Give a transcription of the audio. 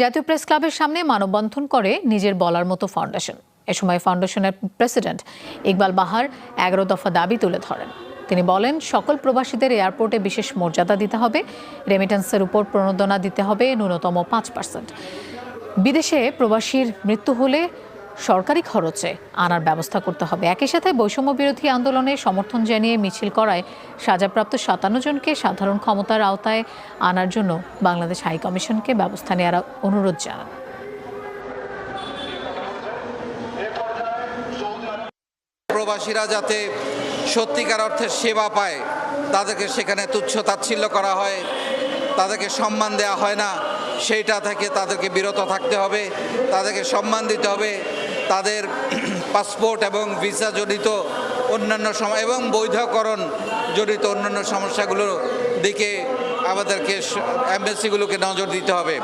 জাতীয় প্রেস ক্লাবের সামনে মানববন্ধন করে নিজের বলার মতো ফাউন্ডেশন। এ সময় ফাউন্ডেশনের প্রেসিডেন্ট ইকবাল বাহার 11 দফা দাবি তুলে ধরেন। তিনি বলেন, সকল প্রবাসীদের এয়ারপোর্টে বিশেষ মর্যাদা দিতে হবে, রেমিটেন্সের উপর প্রণোদনা দিতে হবে ন্যূনতম 5%। বিদেশে প্রবাসীর মৃত্যু হলে সরকারি খরচে আনার ব্যবস্থা করতে হবে। একই সাথে বৈষম্য বিরোধী আন্দোলনে সমর্থন জানিয়ে মিছিল করায় সাজাপ্রাপ্ত 57 জনকে সাধারণ ক্ষমতার আওতায় আনার জন্য বাংলাদেশ হাইকমিশনকে ব্যবস্থা নেওয়ার অনুরোধ জানান। প্রবাসীরা যাতে সত্যিকার অর্থে সেবা পায়, তাদেরকে সেখানে তুচ্ছ তাচ্ছিল্য করা হয়, তাদেরকে সম্মান দেওয়া হয় না, সেইটা থেকে তাদেরকে বিরত থাকতে হবে, তাদেরকে সম্মান দিতে হবে। তাদের পাসপোর্ট এবং ভিসা জনিত অন্যান্য এবং বৈধকরণ জনিত অন্যান্য সমস্যাগুলোর দিকে আমাদেরকে এমবেসিগুলোকে নজর দিতে হবে।